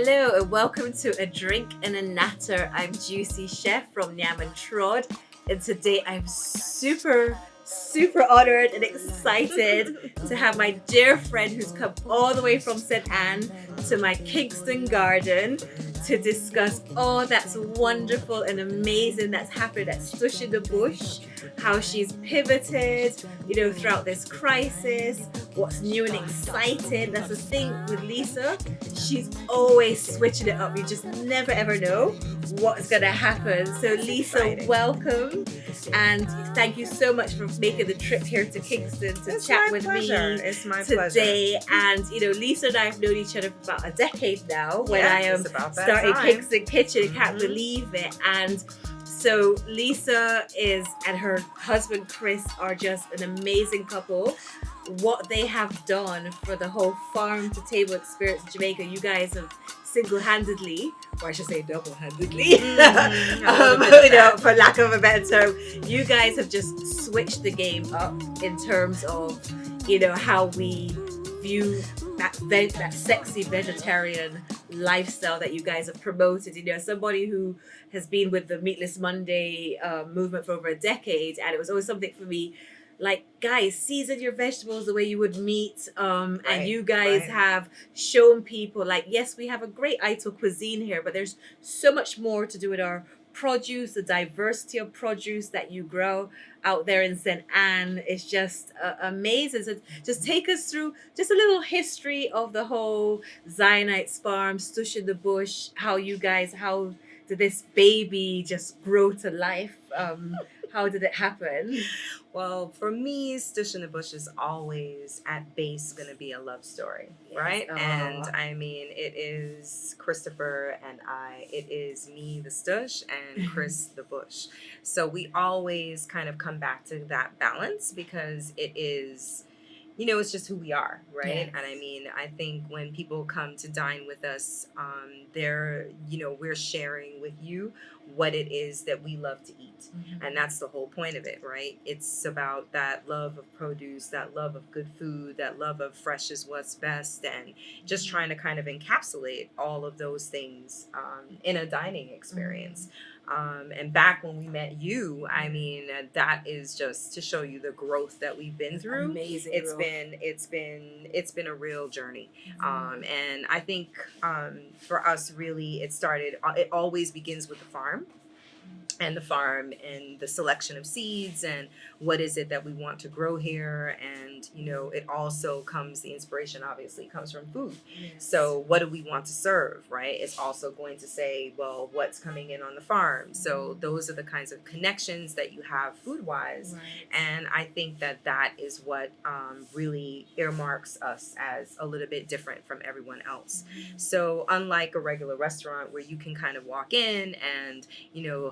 Hello and welcome to A Drink and a Natter. I'm JuicyChef from Nyam Trod, and today I'm super honored and excited to have my dear friend who's come all the way from St. Anne to my Kingston garden to discuss all that's wonderful and amazing that's happened at Stush in the Bush, how she's pivoted, throughout this crisis, what's new and exciting. That's the thing with Lisa. She's always switching it up. You just never ever know what's going to happen. So Lisa, welcome. And thank you so much for making the trip here to Kingston to chat with me today. And Lisa and I have known each other for about a decade now. When I am starting Kingston Kitchen, can't believe it. And so Lisa and her husband Chris are just an amazing couple. What they have done for the whole farm to table experience in Jamaica, you guys have single-handedly, or I should say double-handedly, for lack of a better term, you guys have just switched the game up in terms of, how we view that sexy vegetarian lifestyle that you guys have promoted. Somebody who has been with the Meatless Monday movement for over a decade, and it was always something for me. Like, guys, season your vegetables the way you would meat. And you guys have shown people, like, yes, we have a great Ito cuisine here, but there's so much more to do with our produce, the diversity of produce that you grow out there in St. Anne. It's just amazing. So just take us through just a little history of the whole Zionites farm, Stush in the Bush, how did this baby just grow to life? How did it happen? Well, for me, Stush in the Bush is always at base going to be a love story, right? Aww. And I mean, it is Christopher and I. It is me, the Stush, and Chris, the Bush. So we always kind of come back to that balance because it is, it's just who we are, right? Yes. And I mean, I think when people come to dine with us, we're sharing with you what it is that we love to eat. Mm-hmm. And that's the whole point of it, right? It's about that love of produce, that love of good food, that love of fresh is what's best, and just trying to kind of encapsulate all of those things in a dining experience. And back when we met you, I mean, that is just to show you the growth that we've been through. Amazing. It's been a real journey. And I think for us, really, it always begins with the farm. And the farm and the selection of seeds and what is it that we want to grow here. And, it also the inspiration obviously comes from food. Yes. So what do we want to serve, right? It's also going to say, well, what's coming in on the farm. Mm-hmm. So those are the kinds of connections that you have food-wise. Right. And I think that is what really earmarks us as a little bit different from everyone else. Mm-hmm. So unlike a regular restaurant where you can kind of walk in and,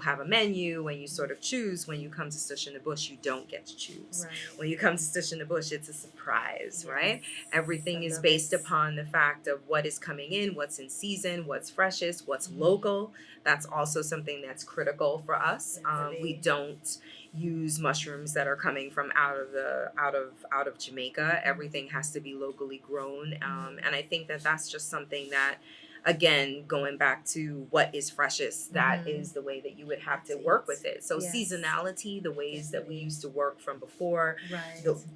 have a menu and you sort of choose, when you come to Stush in the Bush, you don't get to choose. Right. When you come to Stush in the Bush, it's a surprise, right? Everything is based upon the fact of what is coming in, what's in season, what's freshest, what's local. That's also something that's critical for us. We don't use mushrooms that are coming from out of Jamaica. Everything has to be locally grown. And I think that's just something that, again, going back to what is freshest, that is the way that you would have to work with it. So seasonality, the ways that we used to work from before,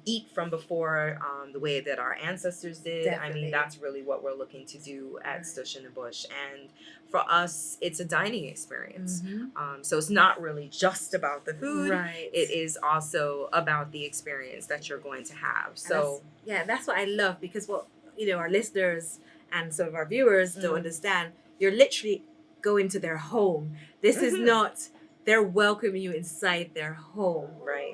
eat from before, the way that our ancestors did. Definitely. I mean, that's really what we're looking to do at Stush in the Bush. And for us, it's a dining experience. Mm-hmm. So it's not really just about the food. Right. It is also about the experience that you're going to have. So that's what I love, because what, our listeners and some of our viewers don't understand, you're literally going to their home. This is not, they're welcoming you inside their home, right?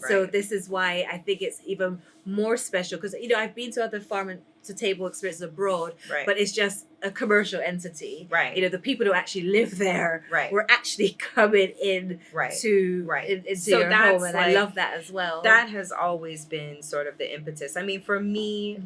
So this is why I think it's even more special, because, I've been to other farm to table experiences abroad, but it's just a commercial entity, right? The people who actually live there, we're actually coming in into your home, and I love that as well. That has always been sort of the impetus. I mean, for me,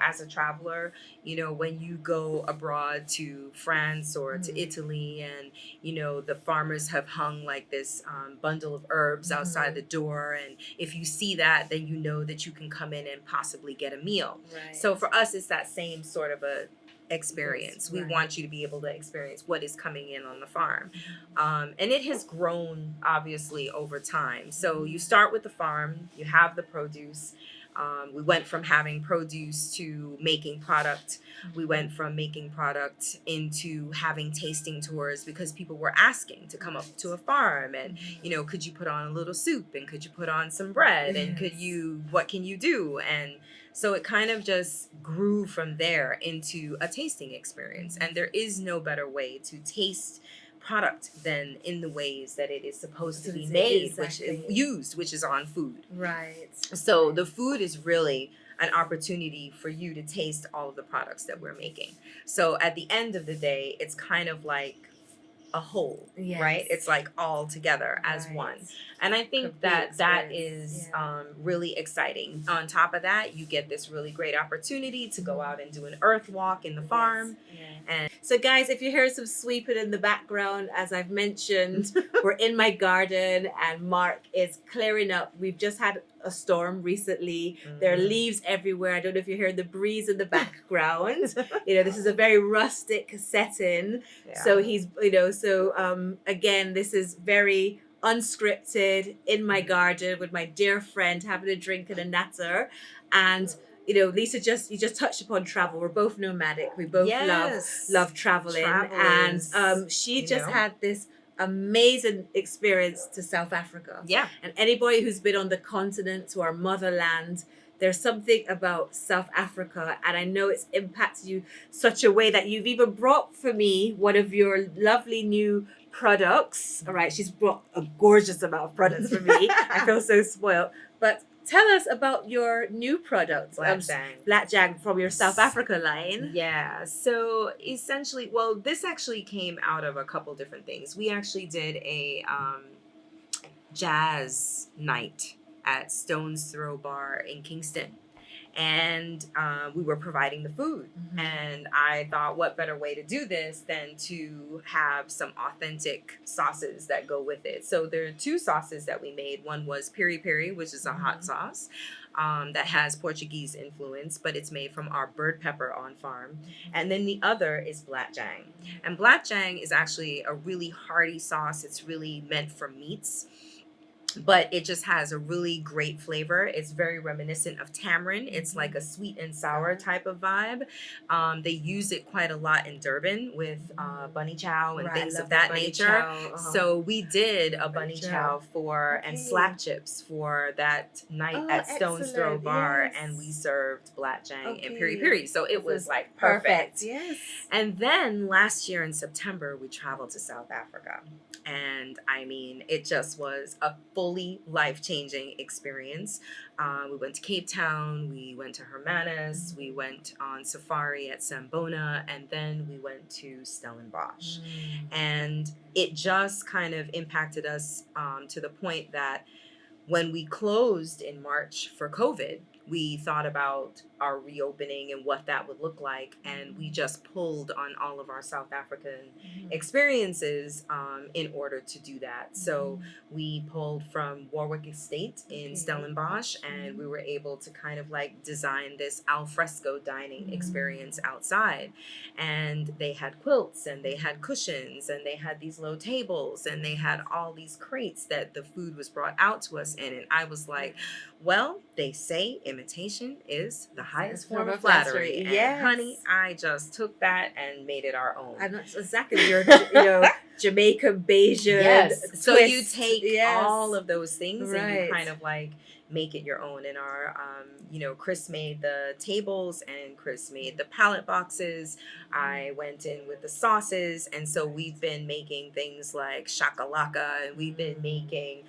as a traveler, when you go abroad to France or to Italy, and the farmers have hung like this bundle of herbs outside the door, and if you see that, then that you can come in and possibly get a meal. Right. So for us, it's that same sort of a experience. Right. We want you to be able to experience what is coming in on the farm. And it has grown, obviously, over time. So you start with the farm, you have the produce. We went from having produce to making product. We went from making product into having tasting tours because people were asking to come up to a farm and, you know, could you put on a little soup and could you put on some bread and what can you do? And so it kind of just grew from there into a tasting experience. And there is no better way to taste product than in the ways that it is supposed to be made, which is on food. Right. So the food is really an opportunity for you to taste all of the products that we're making. So at the end of the day, it's kind of like a whole, right? It's like all together as one. And I think that is really exciting. On top of that, you get this really great opportunity to go out and do an earth walk in the farm. And so guys, if you hear some sweeping in the background, as I've mentioned, we're in my garden and Mark is clearing up. We've just had a storm recently. There are leaves everywhere. I don't know if you hear the breeze in the background. You know, this is a very rustic setting. So he's, you know, again, this is very unscripted in my garden with my dear friend having a drink and a natter. And you know, Lisa, you just touched upon travel. We're both nomadic. We both love traveling. And she just had this amazing experience to South Africa. Yeah. And anybody who's been on the continent, to our motherland, there's something about South Africa, and I know it's impacted you such a way that you've even brought for me one of your lovely new products. All right, she's brought a gorgeous amount of products for me. I feel so spoiled. But tell us about your new product, Blackjang, from your South Africa line. Yeah, so essentially, well, this actually came out of a couple different things. We actually did a jazz night at Stone's Throw Bar in Kingston. And we were providing the food. And I thought, what better way to do this than to have some authentic sauces that go with it. So there are two sauces that we made. One was piri piri, which is a hot sauce that has Portuguese influence, but it's made from our bird pepper on farm. And then the other is blackjang. And blackjang is actually a really hearty sauce. It's really meant for meats. But it just has a really great flavor. It's very reminiscent of tamarind. It's like a sweet and sour type of vibe. They use it quite a lot in Durban with bunny chow and things of that nature. So we did a bunny chow and slap chips for that night at Stone's Throw Bar, and we served blackjang and piri piri. So it was like perfect. Yes. And then last year in September, we traveled to South Africa. And I mean, it just was a fully life-changing experience. We went to Cape Town, we went to Hermanus, we went on safari at Sambona, and then we went to Stellenbosch. And it just kind of impacted us to the point that when we closed in March for COVID, we thought about our reopening and what that would look like. And we just pulled on all of our South African experiences in order to do that. So we pulled from Warwick Estate in Stellenbosch, and we were able to kind of like design this al fresco dining experience outside. And they had quilts and they had cushions and they had these low tables and they had all these crates that the food was brought out to us in. And I was like, well, they say imitation is the highest form of flattery. And honey, I just took that and made it our own. And that's exactly your, Jamaican Bayesian. Yes. So you take all of those things and you kind of like make it your own. And our, Chris made the tables and Chris made the palette boxes. I went in with the sauces. And so we've been making things like shakalaka, and we've been making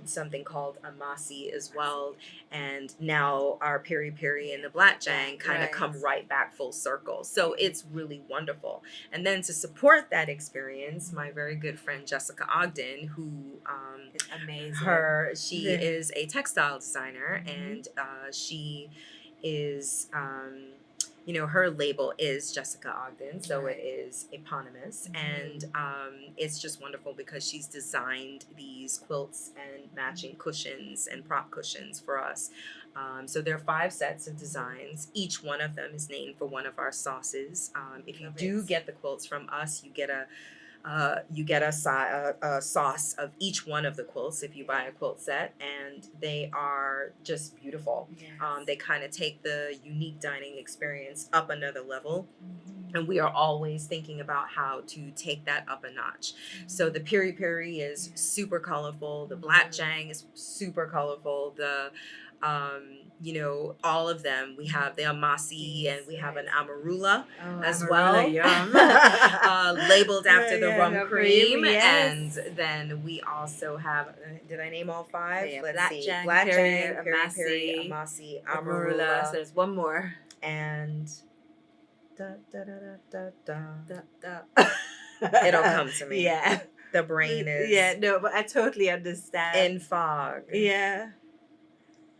something called amasi as well. And now our piri piri and the blackjang kind of come right back full circle. So it's really wonderful. And then to support that experience, my very good friend Jessica Ogden, who it's amazing. She is a textile designer, and she is her label is Jessica Ogden, so it is eponymous, and it's just wonderful because she's designed these quilts and matching cushions and prop cushions for us. So there are 5 sets of designs. Each one of them is named for one of our sauces. If you do get the quilts from us, you get a sauce of each one of the quilts if you buy a quilt set, and they are just beautiful. Yes. They kind of take the unique dining experience up another level. And we are always thinking about how to take that up a notch. So the piri piri is super colorful. The black jang is super colorful. The all of them. We have the amasi and we have an amarula as well, labeled after the rum cream. Yes. And then we also have, did I name all 5? Yeah, Let's see. Jang, Black peri, jang, peri, amasi, amarula. So there's one more. And it'll come to me. Yeah. The brain is. Yeah, no, but I totally understand. In fog. Yeah.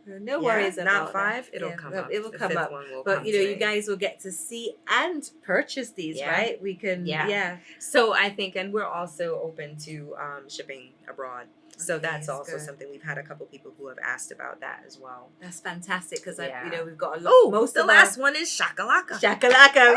No worries about not 5. It'll come up. It will come up. But you guys will get to see and purchase these, right? We can. Yeah. So I think, and we're also open to shipping abroad. So that's also something we've had a couple people who have asked about that as well. That's fantastic because we've got a lot. Oh, most the last one is shakalaka. Shakalaka,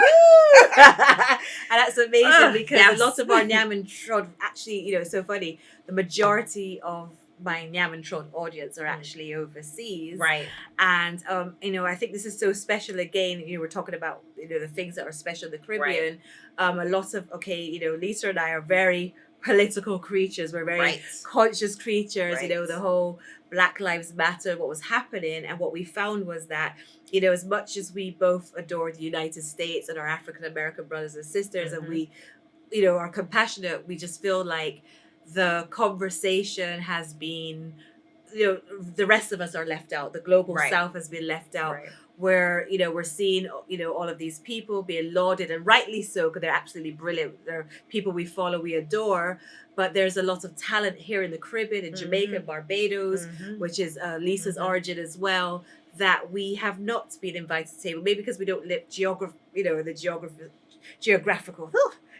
and that's amazing because a lot of our Nyam Trod actually, so funny. The majority of my Nyam Trod audience are actually overseas, right? And I think this is so special. Again, we're talking about the things that are special in the Caribbean. Right. A lot of Lisa and I are very political creatures. We're very conscious creatures. Right. The whole Black Lives Matter, what was happening, and what we found was that as much as we both adore the United States and our African American brothers and sisters, and we are compassionate, we just feel like the conversation has been, the rest of us are left out. The global South has been left out, where, we're seeing, all of these people being lauded, and rightly so, because they're absolutely brilliant. They're people we follow, we adore. But there's a lot of talent here in the Caribbean, in Jamaica, Barbados, which is Lisa's origin as well, that we have not been invited to the table. Maybe because we don't live geographical.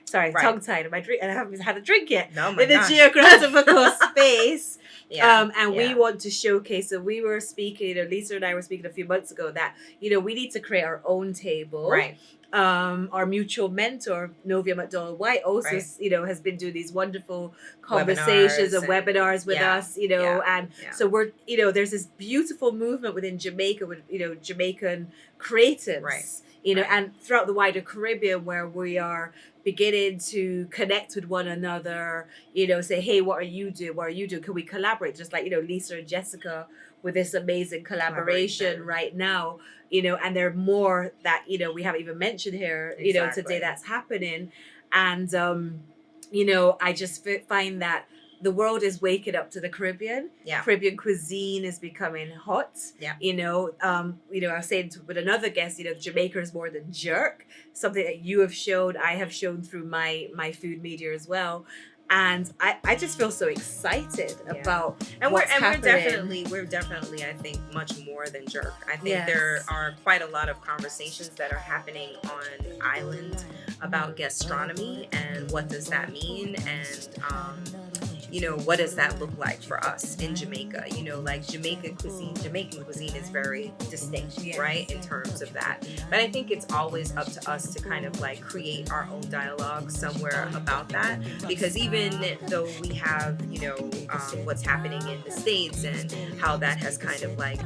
Sorry, tongue-tied. And I haven't had a drink yet. No, my in the gosh. geographical space. And we want to showcase. So we were speaking, Lisa and I were speaking a few months ago that, we need to create our own table. Right. Our mutual mentor, Novia McDonald-White, also, has been doing these wonderful conversations and webinars with us, and so we're, there's this beautiful movement within Jamaica with, Jamaican creatives, and throughout the wider Caribbean, where we are beginning to connect with one another, say, hey, what are you doing? What are you doing? Can we collaborate? Just like, Lisa and Jessica with this amazing collaboration right now, and there are more that, we haven't even mentioned here, today that's happening. And, I just find that the world is waking up to the Caribbean. Yeah. Caribbean cuisine is becoming hot. Yeah. I was saying with another guest, Jamaica is more than jerk. Something that you have shown, I have shown through my food media as well. And I just feel so excited about what's happening. We're definitely, I think, much more than jerk. I think there are quite a lot of conversations that are happening on island about gastronomy and what does that mean, and what does that look like for us in Jamaica? Like Jamaican cuisine is very distinct, right, in terms of that. But I think it's always up to us to kind of like create our own dialogue somewhere about that, because even though we have, what's happening in the States and how that has kind of like,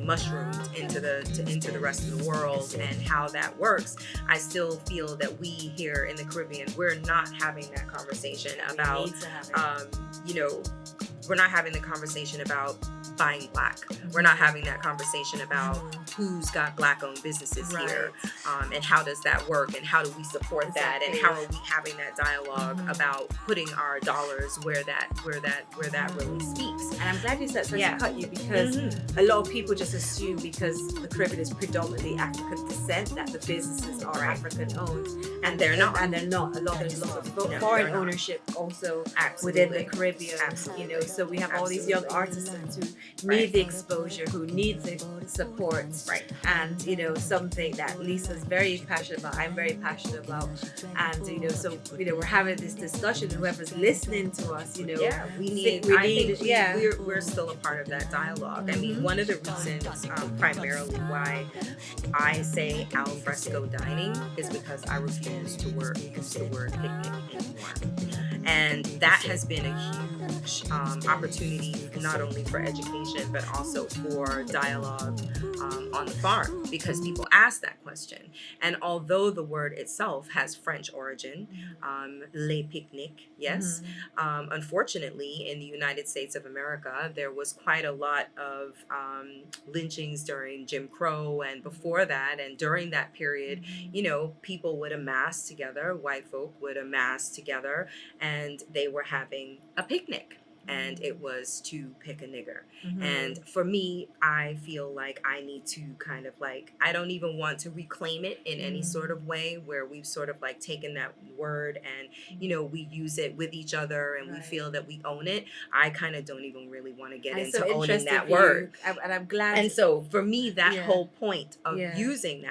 mushroomed into the rest of the world and how that works, I still feel that we here in the Caribbean, we're not having that conversation about, we're not having the conversation about buying black. We're not having that conversation about who's got black-owned businesses here, and how does that work, and how do we support that, and how are we having that dialogue about putting our dollars where that really speaks. And I'm glad you said to cut you, because a lot of people just assume because the Caribbean is predominantly African descent that the businesses are African-owned, and they're not. And they're not. There's a lot of foreign ownership also within the Caribbean. So we have all these young artisans who Right. the exposure, who need the support. Right. And, something that Lisa's very passionate about, I'm very passionate about. And, so, we're having this discussion, whoever's listening to us, Yeah, we're still a part of that dialogue. I mean, one of the reasons primarily why I say al fresco dining is because I refuse to use the word picnic anymore. And that has been a huge opportunity, not only for education, but also for dialogue on the farm, because people ask that question. And although the word itself has French origin, les picnic, yes, unfortunately, in the United States of America, there was quite a lot of lynchings during Jim Crow and before that. And during that period, people would amass together, white folk would amass together, and they were having a picnic, and it was to pick a nigger. And for me, I feel like I need to kind of I don't even want to reclaim it in any sort of way where we've sort of taken that word and, we use it with each other and we feel that we own it. I kind of don't even really want to get into owning that word. And I'm glad. And so for me, that whole point of using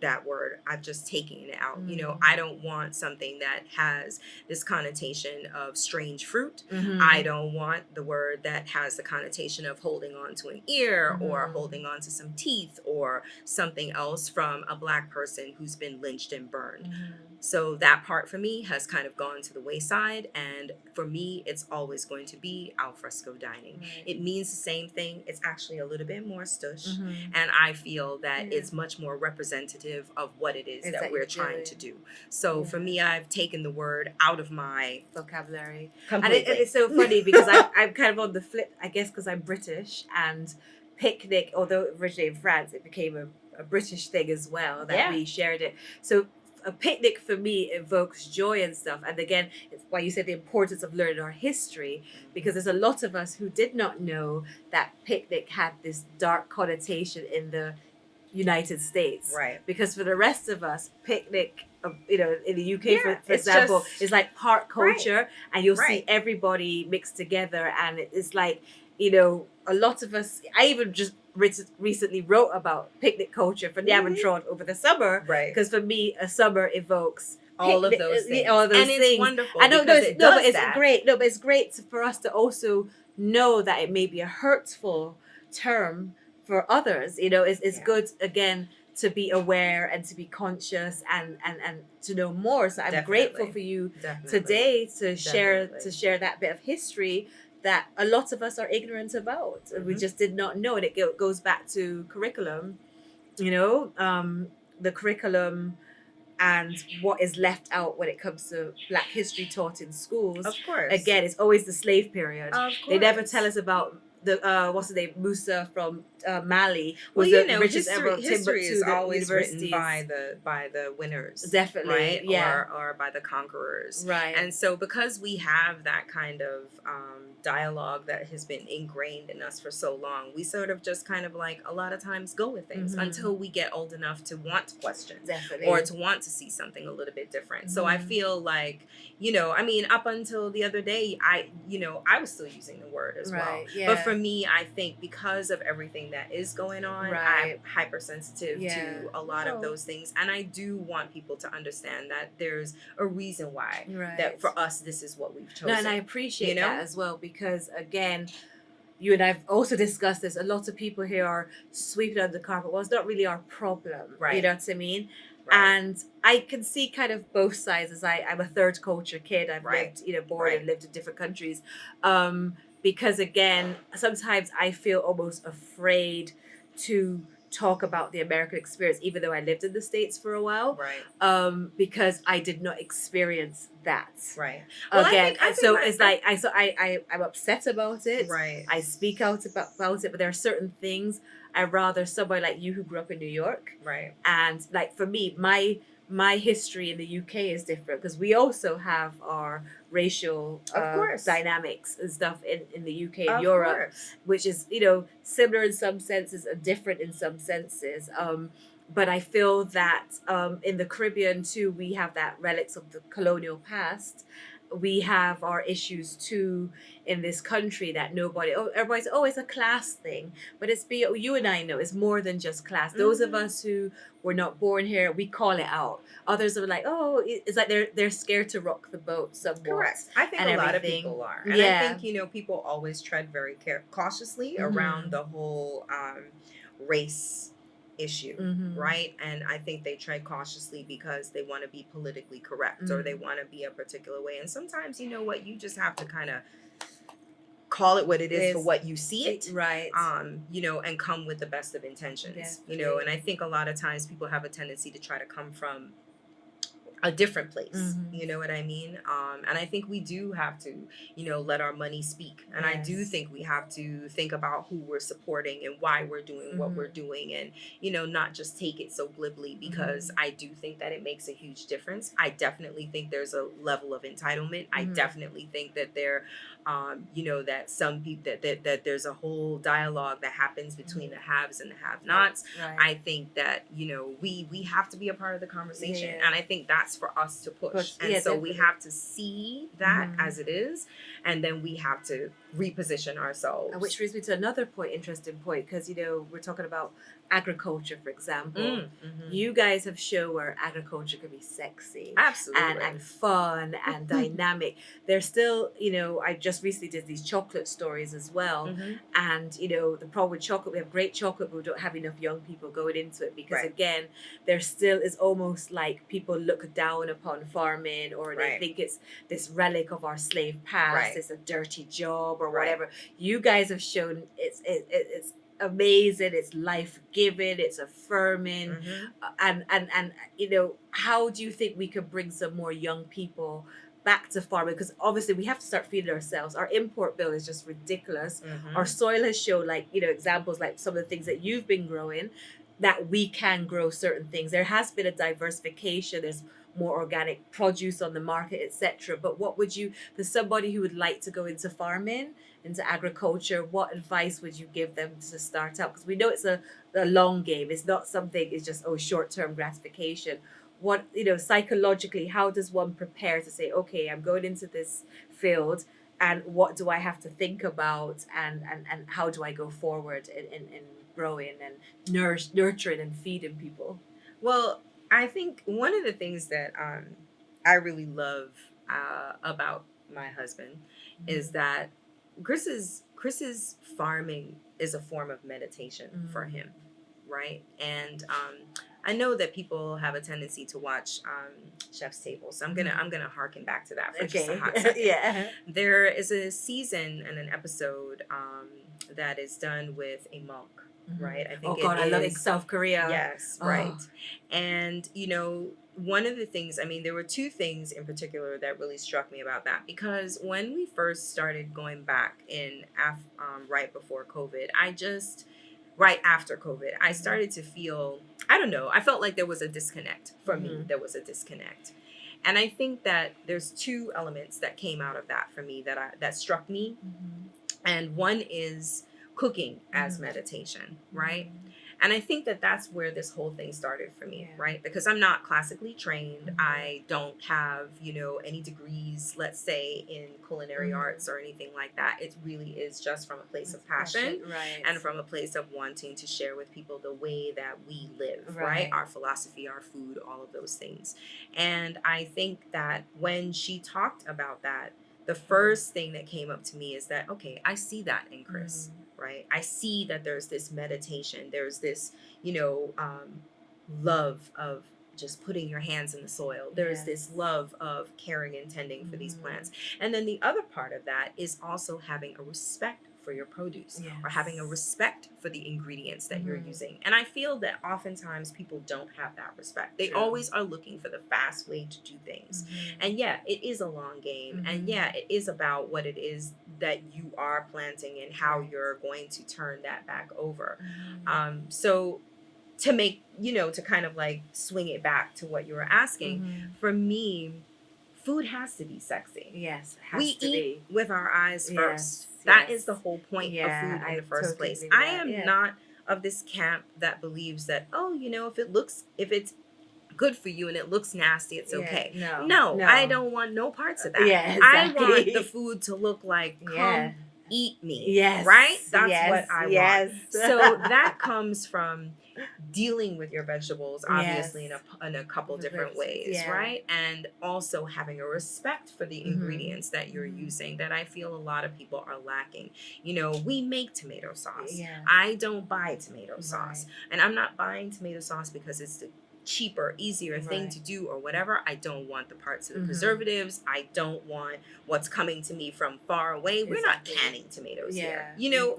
that word, I've just taken it out. I don't want something that has this connotation of strange fruit. I don't want the word that has the connotation of holding on to an ear or holding on to some teeth or something else from a Black person who's been lynched and burned. So that part for me has kind of gone to the wayside, and for me it's always going to be al fresco dining. It means the same thing. It's actually a little bit more stush, and I feel that it's much more representative of what it is that we're trying to do. So for me, I've taken the word out of my vocabulary completely. And it's so funny because I'm kind of on the flip, I guess, because I'm British, and picnic, although originally in France, it became a British thing as well, that we shared it. So a picnic for me evokes joy and stuff. And again, it's why you said the importance of learning our history, because there's a lot of us who did not know that picnic had this dark connotation in the United States. Right. Because for the rest of us, picnic, in the UK, for example, is like park culture, and you'll see everybody mixed together, and it's like, a lot of us, I even just recently wrote about picnic culture for Nyam Trod over the summer, because for me, a summer evokes all of those things. All those and things. It's wonderful. I know, but it's great. No, but it's great for us to also know that it may be a hurtful term for others. It's good, again, to be aware and to be conscious and to know more. So I'm grateful for you today to share that bit of history that a lot of us are ignorant about. We just did not know. And it goes back to curriculum, the curriculum and what is left out when it comes to Black history taught in schools. Of course. Again, it's always the slave period. Of course. They never tell us about the what's his name, Musa from Mali, was the richest ever of history is always written universities. by the winners, definitely, right? Yeah, or by the conquerors, right? And so because we have that kind of dialogue that has been ingrained in us for so long, we sort of just kind of a lot of times go with things until we get old enough to want to question, definitely, or to want to see something a little bit different. So I feel like, I mean, up until the other day, I was still using the word as well. Yeah. But for me, I think because of everything that is going on, I'm hypersensitive to a lot of those things. And I do want people to understand that there's a reason why that for us, this is what we've chosen. No, and I appreciate that as well, because again, you and I've also discussed this. A lot of people here are sweeping under the carpet. Well, it's not really our problem. Right. You know what I mean? Right. And I can see kind of both sides, as I'm a third culture kid. I've lived, born and lived in different countries. Because again, sometimes I feel almost afraid to talk about the American experience, even though I lived in the States for a while. Right. Because I did not experience that. Right. Well, again, I'm upset about it. Right. I speak out about it, but there are certain things I'd rather somebody like you who grew up in New York. Right. And for me, my history in the UK is different, because we also have our racial dynamics and stuff in the UK and Europe, which is, similar in some senses and different in some senses. But I feel that in the Caribbean too, we have that relics of the colonial past, we have our issues too in this country that everybody's, it's a class thing. But you and I know it's more than just class. Those of us who were not born here, we call it out. Others are like, it's like they're scared to rock the boat somewhat. Correct. I think a lot of people are. And I think, people always tread very cautiously around the whole race issue, right? And I think they tread cautiously because they want to be politically correct or they want to be a particular way. And sometimes, you just have to kind of call it what it is for what you see it, right? And come with the best of intentions, and I think a lot of times people have a tendency to try to come from a different place, you know what I mean? And I think we do have to, let our money speak. And I do think we have to think about who we're supporting and why we're doing what we're doing and, not just take it so glibly because I do think that it makes a huge difference. I definitely think there's a level of entitlement. I definitely think that that some people, that there's a whole dialogue that happens between the haves and the have-nots. Right. I think that, we have to be a part of the conversation. And I think that's for us to push. And so definitely. We have to see that as it is, and then we have to reposition ourselves. Which brings me to another interesting point, because, we're talking about agriculture, for example. You guys have shown where agriculture can be sexy. Absolutely. And fun and dynamic. There's still, I just recently did these chocolate stories as well. And, the problem with chocolate, we have great chocolate, but we don't have enough young people going into it because, again, there still is almost like people look down upon farming, or they think it's this relic of our slave past. It's a dirty job or whatever. You guys have shown it's amazing, it's life-giving, it's affirming. And how do you think we could bring some more young people back to farming? Because obviously we have to start feeding ourselves. Our import bill is just ridiculous. Our soil has shown, examples like some of the things that you've been growing, that we can grow certain things. There has been a diversification. There's more organic produce on the market, etc. But what would you, for somebody who would like to go into farming, into agriculture, what advice would you give them to start out? Because we know it's a long game. It's not something, it's just, short-term gratification. What, psychologically, how does one prepare to say, okay, I'm going into this field, and what do I have to think about, and how do I go forward in growing and nurturing and feeding people? Well, I think one of the things that I really love about my husband is that Chris's farming is a form of meditation for him, right? And I know that people have a tendency to watch Chef's Table, so I'm gonna harken back to that for just a hot second. There is a season and an episode that is done with a monk. Right. I think I love it. South Korea. Yes. Right. And one of the things, there were two things in particular that really struck me about that, because when we first started going back in right before COVID, right after COVID, I started to feel, I don't know, I felt like there was a disconnect for me. There was a disconnect. And I think that there's two elements that came out of that for me that struck me. And one is cooking as meditation, right? And I think that that's where this whole thing started for me, right? Because I'm not classically trained. I don't have, any degrees, let's say, in culinary arts or anything like that. It really is just from a place of passion and from a place of wanting to share with people the way that we live, right? Our philosophy, our food, all of those things. And I think that when she talked about that, the first thing that came up to me is that, okay, I see that in Chris. Right? I see that there's this meditation, there's this, love of just putting your hands in the soil. There's this love of caring and tending for these plants. And then the other part of that is also having a respect for your produce or having a respect for the ingredients that you're using. And I feel that oftentimes people don't have that respect. They always are looking for the fast way to do things. And it is a long game. And it is about what it is that you are planting and how you're going to turn that back over. So to make, to kind of like swing it back to what you were asking, for me, food has to be sexy. Yes, we eat with our eyes first. That is the whole point of food in the first place. I am not of this camp that believes that, if it's good for you and it looks nasty, it's okay. No, I don't want no parts of that. Yeah, exactly. I want the food to look like, come eat me. Yes. Right? That's what I want. want. So that comes from dealing with your vegetables, obviously, in a couple different ways, right? And also having a respect for the ingredients that you're using that I feel a lot of people are lacking. You know, we make tomato sauce. Yeah. I don't buy tomato sauce. And I'm not buying tomato sauce because it's the cheaper, easier thing to do or whatever. I don't want the parts of the preservatives. I don't want what's coming to me from far away. We're not canning tomatoes here. You know,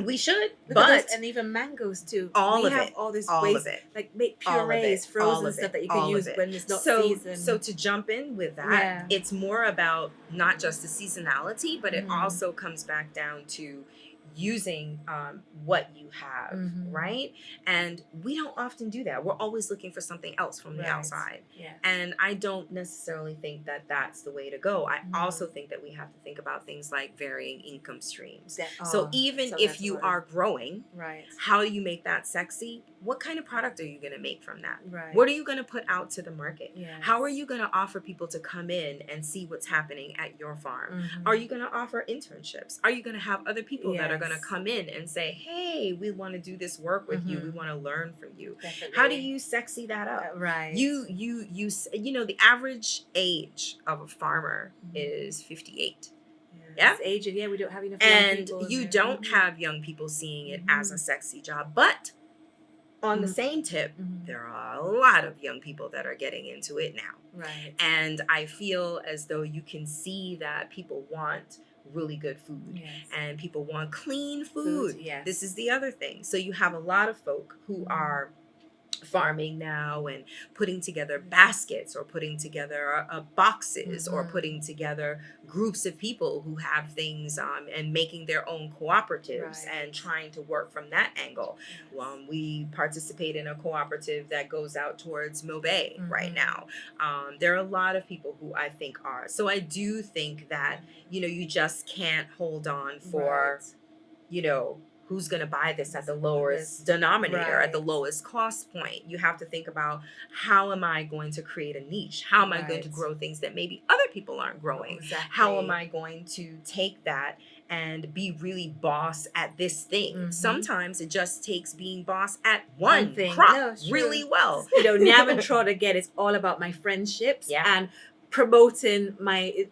we should, but and even mangoes too. We have all this waste, like make purees, frozen stuff that you can use when it's not seasoned. So to jump in with that, it's more about not just the seasonality, but it also comes back down to using what you have, right? And we don't often do that. We're always looking for something else from the outside. And I don't necessarily think that that's the way to go. I also think that we have to think about things like varying income streams. So even if you are growing, how do you make that sexy? What kind of product are you going to make from that? What are you going to put out to the market? How are you going to offer people to come in and see what's happening at your farm? Are you going to offer internships? Are you going to have other people that are going to come in and say, hey, we want to do this work with you. We want to learn from you. How do you sexy that up? You know, the average age of a farmer is 58. It's aging. We don't have enough young people. And you don't have young people seeing it as a sexy job. But on the same tip, there are a lot of young people that are getting into it now. And I feel as though you can see that people want really good food and people want clean food. This is the other thing. So you have a lot of folk who are farming now and putting together baskets or putting together boxes or putting together groups of people who have things and making their own cooperatives and trying to work from that angle. We participate in a cooperative that goes out towards Mobay right now. There are a lot of people who I think are. So I do think that, you know, you just can't hold on for, you know, who's going to buy this at the lowest denominator, at the lowest cost point. You have to think about, how am I going to create a niche? How am I going to grow things that maybe other people aren't growing? How am I going to take that and be really boss at this thing? Sometimes it just takes being boss at one thing crop really well. You know, Nyam Trod, again, is all about my friendships and promoting my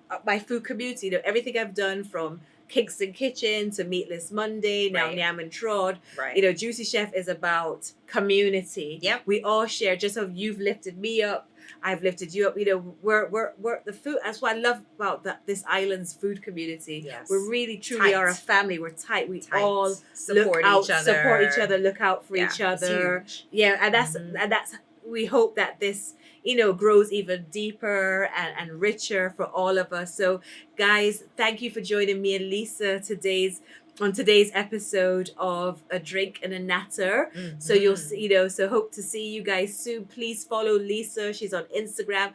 food community. You know, everything I've done from Kingston Kitchen to Meatless Monday, now Nyam Trod. You know, JuicyChef is about community. We all share, just how you've lifted me up, I've lifted you up. You know, we're the food. That's what I love about this island's food community. We really truly are a family. We're tight. We all support each other, look out for each other. And that's we hope that this, you know, grows even deeper and richer for all of us. So guys, thank you for joining me and Lisa on today's episode of A Drink and a Natter. So you'll see, you know, so hope to see you guys soon. Please follow Lisa. She's on Instagram.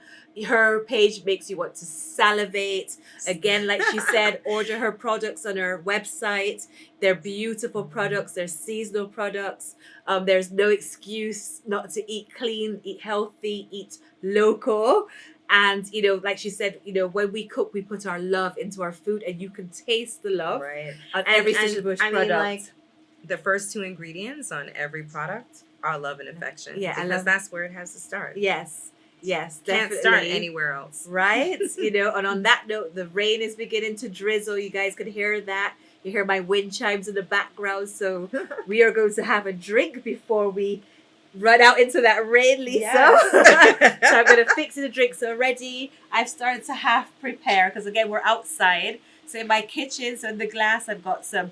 Her page makes you want to salivate. Again, like she said, order her products on her website. They're beautiful products. They're seasonal products. There's no excuse not to eat clean, eat healthy, eat local. And, you know, like she said, you know, when we cook, we put our love into our food, and you can taste the love on every single product. I mean, like, the first two ingredients on every product are love and affection. Because that's where it has to start. Yes, definitely. Can't start anywhere else. Right? You know, and on that note, the rain is beginning to drizzle. You guys can hear that. You hear my wind chimes in the background. So we are going to have a drink before we run out into that rain, Lisa. So I'm going to fix the drink. So already I've started to half prepare, because again, we're outside. So in my kitchen, so in the glass, I've got some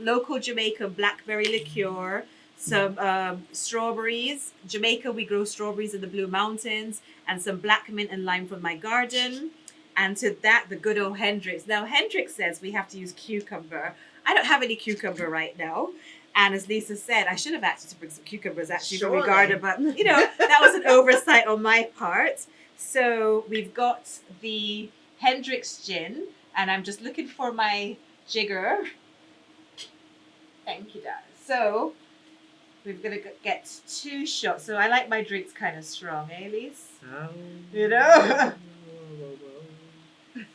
local Jamaican blackberry liqueur, some strawberries. Jamaica, we grow strawberries in the Blue Mountains, and some black mint and lime from my garden. And to that, the good old Hendrix. Now, Hendrix says we have to use cucumber. I don't have any cucumber right now. And as Lisa said, I should have asked you to bring some cucumbers actually from your garden, but you know, that was an oversight on my part. So we've got the Hendrix gin, and I'm just looking for my jigger. Thank you, Dad. So we're going to get 2 shots. So I like my drinks kind of strong, eh, Lise? Oh. You know?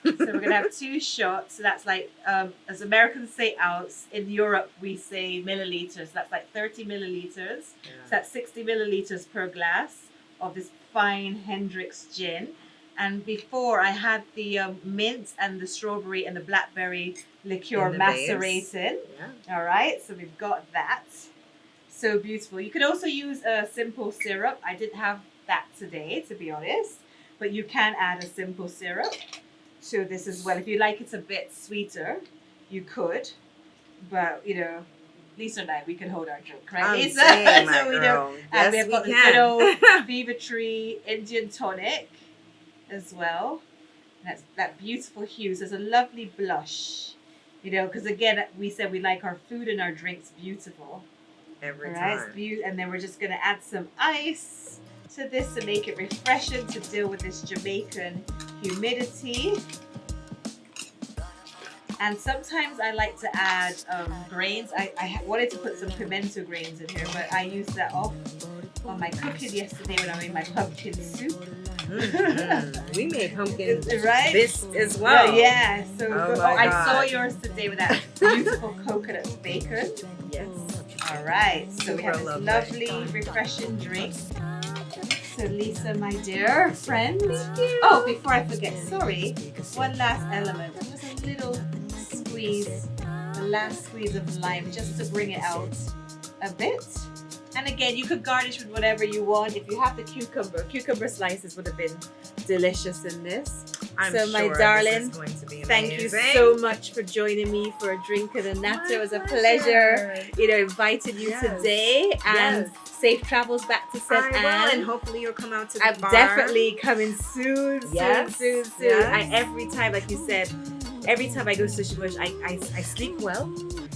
So we're going to have 2 shots. So that's like, as Americans say ounce, in Europe we say milliliters. That's like 30 milliliters. Yeah. So that's 60 milliliters per glass of this fine Hendrick's gin. And before I had the mint and the strawberry and the blackberry liqueur macerated. Yeah. All right, so we've got that. So beautiful. You could also use a simple syrup. I didn't have that today, to be honest. But you can add a simple syrup to this as well. If you like it a bit sweeter, you could. But, you know, Lisa and I, we can hold our drink, right, I'm Lisa? saying, my So we girl. don't. Yes, And we've got we the good old Fever Tree Indian tonic as well. That's that beautiful hue. So it's a lovely blush, you know, because again, we said we like our food and our drinks beautiful. Every Right? time. And then we're just going to add some ice to this to make it refreshing to deal with this Jamaican humidity. And sometimes I like to add grains. I wanted to put some pimento grains in here, but I used that off on my cooking yesterday when I made my pumpkin soup. We made pumpkin Right? this as well. Yeah. So Oh my I saw God. yours today with that beautiful coconut bacon. Yes. All right. So we have this Super lovely, refreshing drink. So Lisa, my dear friend. you. Oh, before I forget, sorry. One last element. Just a little squeeze, the last squeeze of lime, just to bring it out a bit. And again, you could garnish with whatever you want. If you have the cucumber slices would have been delicious in this. I'm So, sure my darling, this is going to be Thank you amazing. so much for joining me for a drink and a natter. It was a pleasure, you know, inviting you Yes. today. And Yes. safe travels back to St. I will, Anne. and hopefully you'll come out to the I'm bar. definitely coming soon, Yes, soon. yes. Every time, like you said, every time I go to Sushi Bush, I sleep well.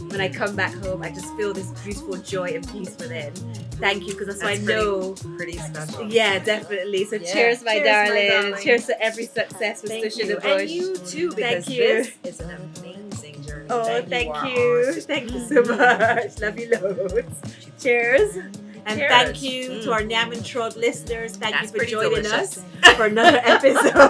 When I come back home, I just feel this beautiful joy and peace within. Thank you, because that's what I know. Pretty special. Yeah, definitely. So Yeah. cheers, my Cheers, my darling. darling. Cheers to every success with Thank Sushi you. the Bush. And you too, because Thank you. this is an amazing journey. Oh, that thank are you. on. Thank you so much. Love you loads. Cheers. And Cheers. thank you to our Nyam Trod listeners. Thank That's you for pretty joining delicious. us for another episode.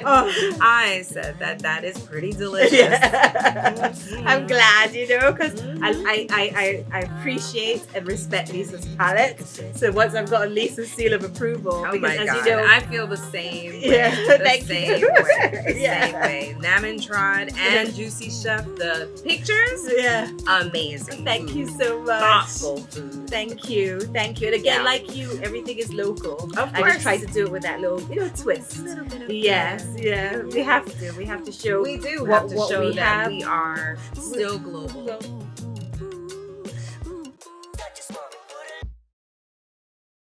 Oh. I said that is pretty delicious. Yeah. I'm glad, you know, because I appreciate and respect Lisa's palate. So once I've got a Lisa's seal of approval, Oh because my as God, you know, I feel the same way. Yeah, the thank same you. way. The Yeah. same way. Nyam Trod and JuicyChef, the pictures, yeah. amazing. Thank food. you so much. Thoughtful food. Thank you. And again, Yeah. like you, everything is local. Of I course. just try to do it with that little, twist. A little bit of Yes, yeah. We have to show We do what have to what show we that have. we are still global.